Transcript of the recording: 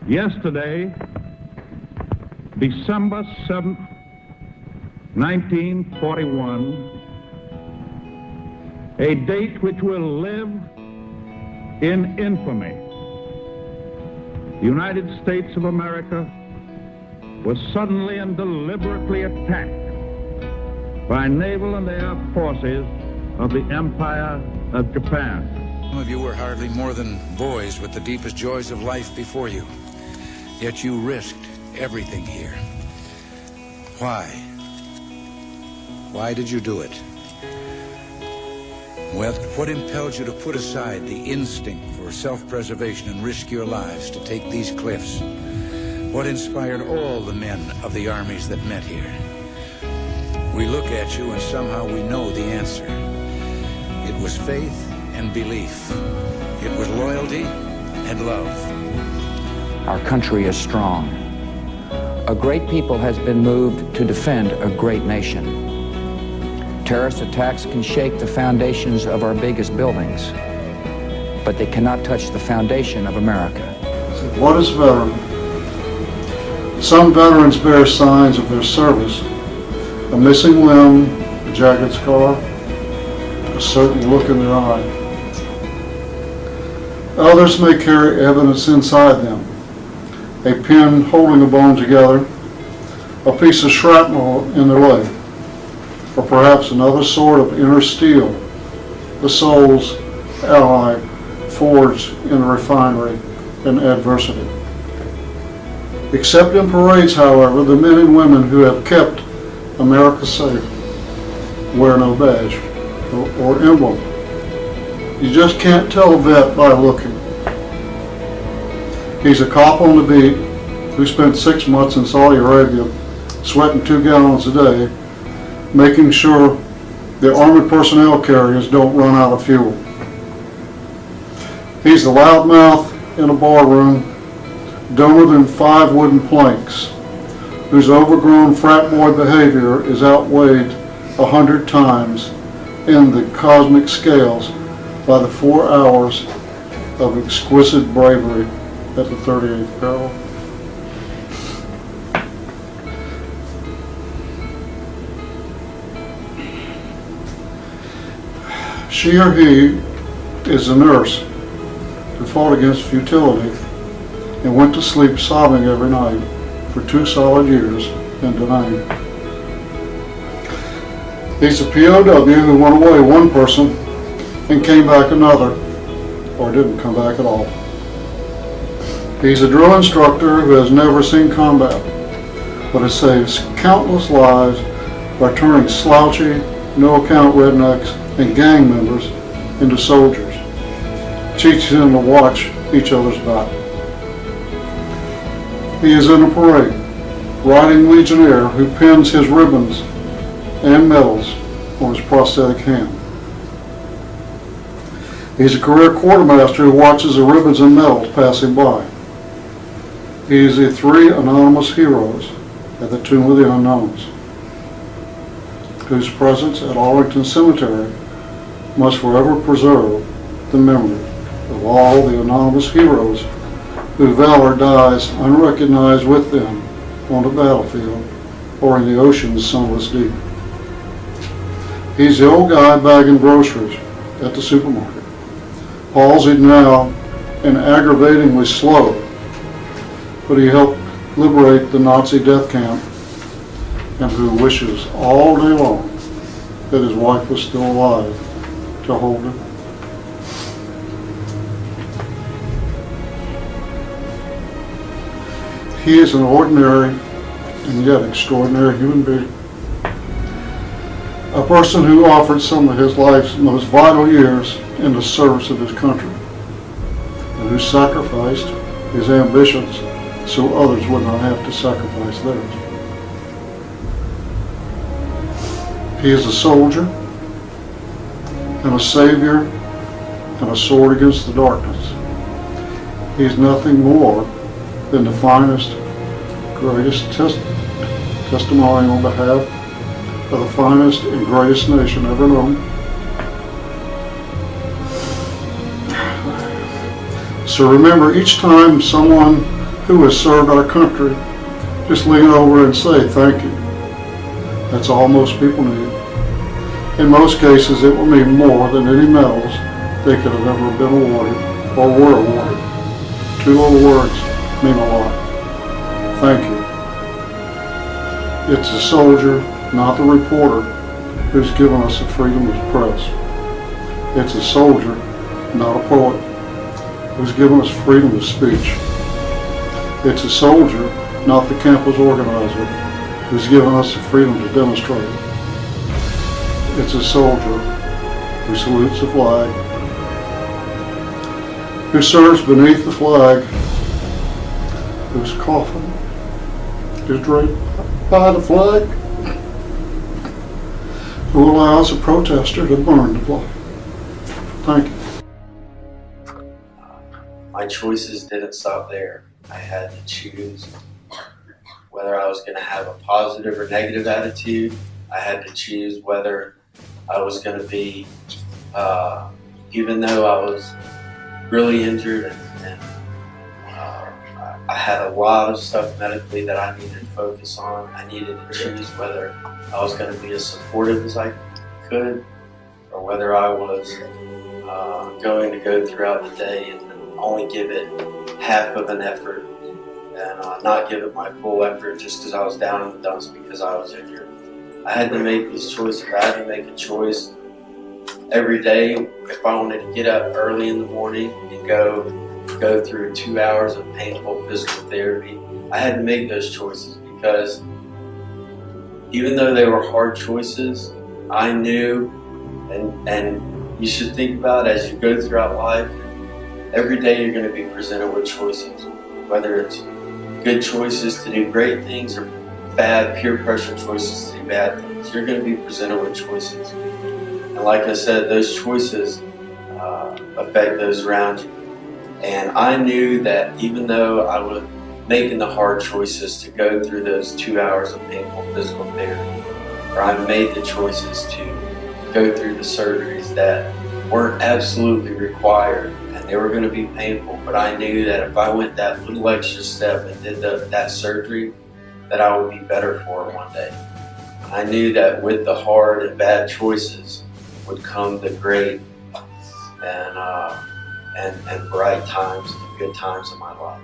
Yesterday, December 7th, 1941, a date which will live in infamy. The United States of America was suddenly and deliberately attacked by naval and air forces of the Empire of Japan. Some of you were hardly more than boys with the deepest joys of life before you. Yet you risked everything here. Why? Why did you do it? Well, what impelled you to put aside the instinct for self-preservation and risk your lives to take these cliffs? What inspired all the men of the armies that met here? We look at you and somehow we know the answer. It was faith and belief. It was loyalty and love. Our country is strong. A great people has been moved to defend a great nation. Terrorist attacks can shake the foundations of our biggest buildings, but they cannot touch the foundation of America. What is a veteran? Some veterans bear signs of their service: a missing limb, a jagged scar, a certain look in their eye. Others may carry evidence inside them: a pin holding a bone together, a piece of shrapnel in their leg, or perhaps another sort of inner steel, the soul's ally forged in a refinery in adversity. Except in parades, however, the men and women who have kept America safe wear no badge or emblem. You just can't tell a vet by looking. He's a cop on the beat who spent 6 months in Saudi Arabia sweating 2 gallons a day, making sure the armored personnel carriers don't run out of fuel. He's the loudmouth in a bar room, dumber than 5 wooden planks, whose overgrown frat boy behavior is outweighed 100 times in the cosmic scales by the 4 hours of exquisite bravery at the 38th peril. She or he is a nurse who fought against futility and went to sleep sobbing every night for 2 solid years in Da Nang. He's a POW who went away one person and came back another, or didn't come back at all. He's a drill instructor who has never seen combat, but has saved countless lives by turning slouchy, no-account rednecks and gang members into soldiers, teaching them to watch each other's back. He is in a parade, riding legionnaire who pins his ribbons and medals on his prosthetic hand. He's a career quartermaster who watches the ribbons and medals passing by. He is the 3 anonymous heroes at the Tomb of the Unknowns, whose presence at Arlington Cemetery must forever preserve the memory of all the anonymous heroes whose valor dies unrecognized with them on the battlefield or in the ocean's sunless deep. He's the old guy bagging groceries at the supermarket, palsied now and aggravatingly slow, but he helped liberate the Nazi death camp and who wishes all day long that his wife was still alive to hold him. He is an ordinary and yet extraordinary human being. A person who offered some of his life's most vital years in the service of his country, and who sacrificed his ambitions so others would not have to sacrifice theirs. He is a soldier and a savior and a sword against the darkness. He is nothing more than the finest, greatest testimony on behalf of the finest and greatest nation ever known. So remember, each time someone who has served our country just lean over and say thank you. That's all most people need. In most cases, it will mean more than any medals they could have ever been awarded or were awarded. Two little words mean a lot. Thank you. It's the soldier, not the reporter, who's given us the freedom of press. It's a soldier, not a poet, who's given us freedom of speech. It's a soldier, not the campus organizer, who's given us the freedom to demonstrate. It's a soldier who salutes the flag, who serves beneath the flag, whose coffin is draped by the flag, who allows a protester to burn the flag. Thank you. My choices didn't stop there. I had to choose whether I was going to have a positive or negative attitude. I had to choose whether I was going to be, even though I was really injured and I had a lot of stuff medically that I needed to focus on. I needed to choose whether I was going to be as supportive as I could, or whether I was going to go throughout the day and only give it half of an effort and not give it my full effort just because I was down in the dumps because I was injured. I had to make these choices. I had to make a choice every day if I wanted to get up early in the morning and go through 2 hours of painful physical therapy. I had to make those choices because even though they were hard choices, I knew, and you should think about as you go throughout life, every day you're going to be presented with choices, whether it's good choices to do great things or bad peer pressure choices to do bad things. You're going to be presented with choices. And like I said, those choices affect those around you. And I knew that even though I was making the hard choices to go through those 2 hours of painful physical therapy, or I made the choices to go through the surgeries that weren't absolutely required and they were going to be painful, but I knew that if I went that little extra step and did that surgery, that I would be better for it one day. I knew that with the hard and bad choices would come the great and bright times and good times in my life.